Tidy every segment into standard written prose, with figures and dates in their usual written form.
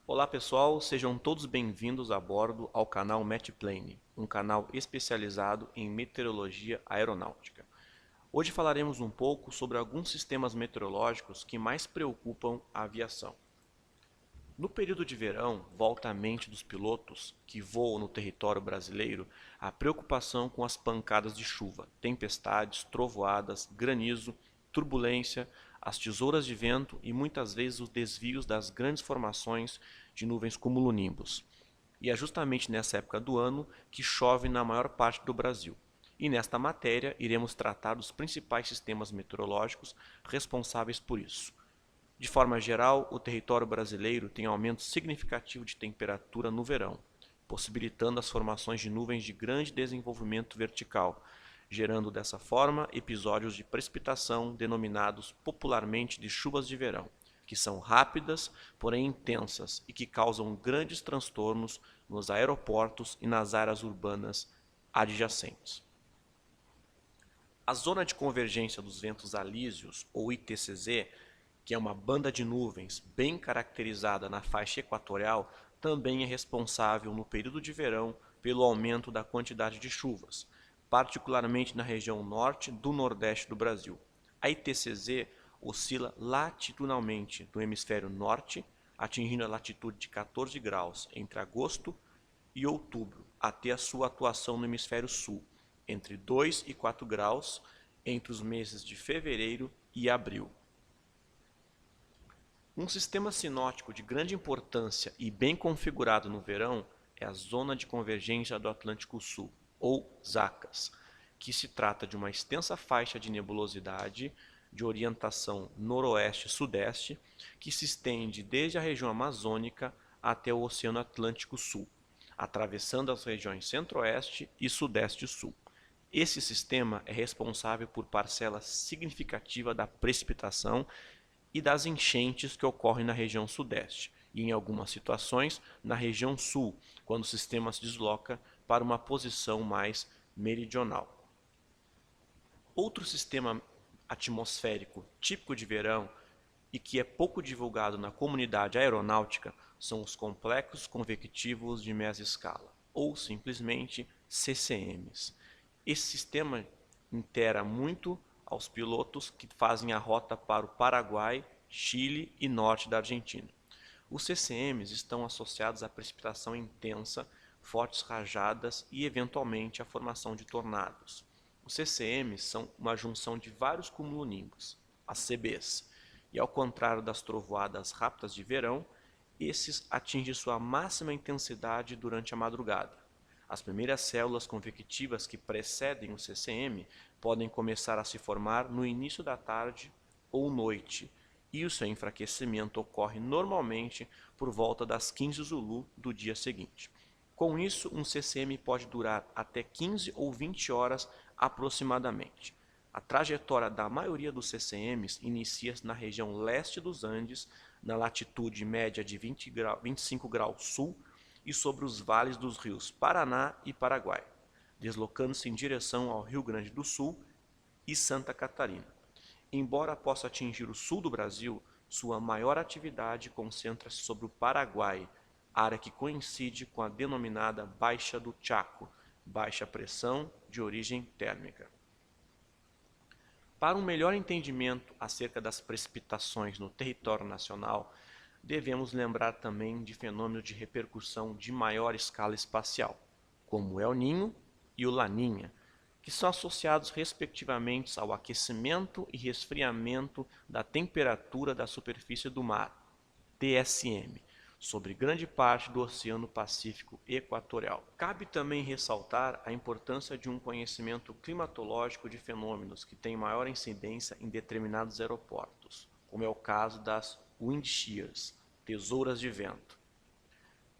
Olá pessoal, sejam todos bem-vindos a bordo ao canal Metplane, um canal especializado em meteorologia aeronáutica. Hoje falaremos um pouco sobre alguns sistemas meteorológicos que mais preocupam a aviação. No período de verão, volta à mente dos pilotos que voam no território brasileiro a preocupação com as pancadas de chuva, tempestades, trovoadas, granizo, turbulência, as tesouras de vento e muitas vezes os desvios das grandes formações de nuvens cumulonimbus. E é justamente nessa época do ano que chove na maior parte do Brasil. E nesta matéria iremos tratar dos principais sistemas meteorológicos responsáveis por isso. De forma geral, o território brasileiro tem aumento significativo de temperatura no verão, possibilitando as formações de nuvens de grande desenvolvimento vertical, gerando dessa forma episódios de precipitação denominados popularmente de chuvas de verão, que são rápidas, porém intensas e que causam grandes transtornos nos aeroportos e nas áreas urbanas adjacentes. A zona de convergência dos ventos alísios, ou ITCZ, que é uma banda de nuvens bem caracterizada na faixa equatorial, também é responsável no período de verão pelo aumento da quantidade de chuvas, particularmente na região norte do nordeste do Brasil. A ITCZ oscila latitudinalmente do hemisfério norte, atingindo a latitude de 14 graus entre agosto e outubro, até a sua atuação no hemisfério sul, entre 2 e 4 graus, entre os meses de fevereiro e abril. Um sistema sinótico de grande importância e bem configurado no verão é a Zona de Convergência do Atlântico Sul, ou ZACAS, que se trata de uma extensa faixa de nebulosidade de orientação noroeste-sudeste que se estende desde a região amazônica até o Oceano Atlântico Sul, atravessando as regiões centro-oeste e sudeste-sul. Esse sistema é responsável por parcela significativa da precipitação e das enchentes que ocorrem na região sudeste e, em algumas situações, na região sul, quando o sistema se desloca para uma posição mais meridional. Outro sistema atmosférico típico de verão e que é pouco divulgado na comunidade aeronáutica são os complexos convectivos de mesescala, ou simplesmente CCMs. Esse sistema intera muito aos pilotos que fazem a rota para o Paraguai, Chile e norte da Argentina. Os CCMs estão associados à precipitação intensa, fortes rajadas e, eventualmente, à formação de tornados. Os CCMs são uma junção de vários cumulonimbus, as CBs, e ao contrário das trovoadas rápidas de verão, esses atingem sua máxima intensidade durante a madrugada. As primeiras células convectivas que precedem o CCM podem começar a se formar no início da tarde ou noite, e o seu enfraquecimento ocorre normalmente por volta das 15 Zulu do dia seguinte. Com isso, um CCM pode durar até 15 ou 20 horas aproximadamente. A trajetória da maioria dos CCMs inicia-se na região leste dos Andes, na latitude média de 25 graus sul e sobre os vales dos rios Paraná e Paraguai, deslocando-se em direção ao Rio Grande do Sul e Santa Catarina. Embora possa atingir o sul do Brasil, sua maior atividade concentra-se sobre o Paraguai, área que coincide com a denominada Baixa do Chaco, baixa pressão de origem térmica. Para um melhor entendimento acerca das precipitações no território nacional, devemos lembrar também de fenômenos de repercussão de maior escala espacial, como o El Niño e o Laninha, que são associados respectivamente ao aquecimento e resfriamento da temperatura da superfície do mar, TSM, sobre grande parte do Oceano Pacífico Equatorial. Cabe também ressaltar a importância de um conhecimento climatológico de fenômenos que têm maior incidência em determinados aeroportos, como é o caso das wind shears, tesouras de vento,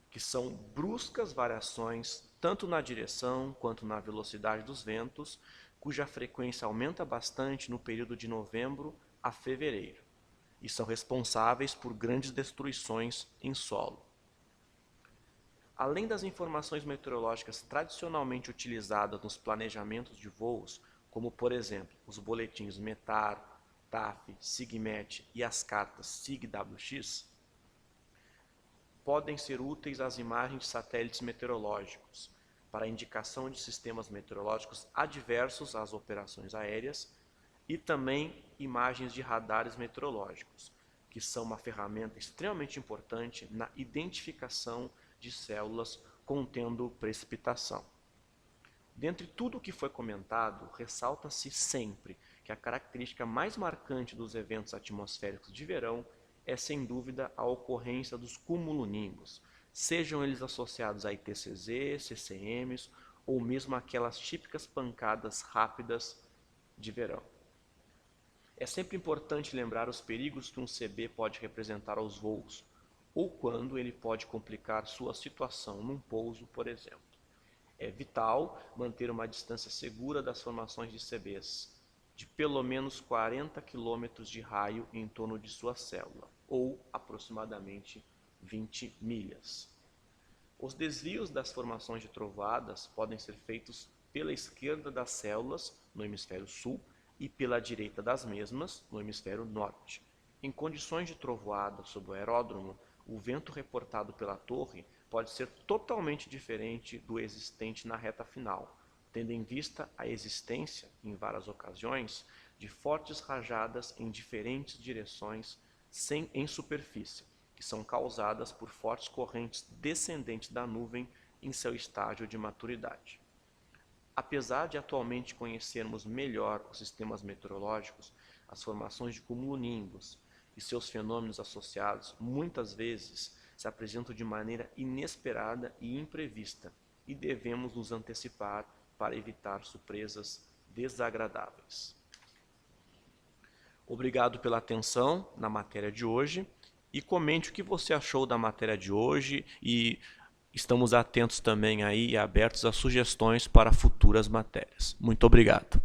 que são bruscas variações tanto na direção quanto na velocidade dos ventos, cuja frequência aumenta bastante no período de novembro a fevereiro, e são responsáveis por grandes destruições em solo. Além das informações meteorológicas tradicionalmente utilizadas nos planejamentos de voos, como por exemplo os boletins METAR, TAF, SIGMET e as cartas SIGWX, podem ser úteis as imagens de satélites meteorológicos para a indicação de sistemas meteorológicos adversos às operações aéreas e também imagens de radares meteorológicos, que são uma ferramenta extremamente importante na identificação de células contendo precipitação. Dentre tudo o que foi comentado, ressalta-se sempre que a característica mais marcante dos eventos atmosféricos de verão é, sem dúvida, a ocorrência dos cumulonimbus, sejam eles associados a ITCZ, CCMs ou mesmo aquelas típicas pancadas rápidas de verão. É sempre importante lembrar os perigos que um CB pode representar aos voos, ou quando ele pode complicar sua situação num pouso, por exemplo. É vital manter uma distância segura das formações de CBs, de pelo menos 40 km de raio em torno de sua célula, ou aproximadamente 20 milhas. Os desvios das formações de trovoadas podem ser feitos pela esquerda das células, no hemisfério sul, e pela direita das mesmas, no hemisfério norte. Em condições de trovoada sob o aeródromo, o vento reportado pela torre pode ser totalmente diferente do existente na reta final, tendo em vista a existência, em várias ocasiões, de fortes rajadas em diferentes direções em superfície, que são causadas por fortes correntes descendentes da nuvem em seu estágio de maturidade. Apesar de atualmente conhecermos melhor os sistemas meteorológicos, as formações de cumulonimbus e seus fenômenos associados muitas vezes se apresentam de maneira inesperada e imprevista, e devemos nos antecipar para evitar surpresas desagradáveis. Obrigado pela atenção na matéria de hoje e comente o que você achou da matéria de hoje e estamos atentos também aí e abertos a sugestões para futuras matérias. Muito obrigado.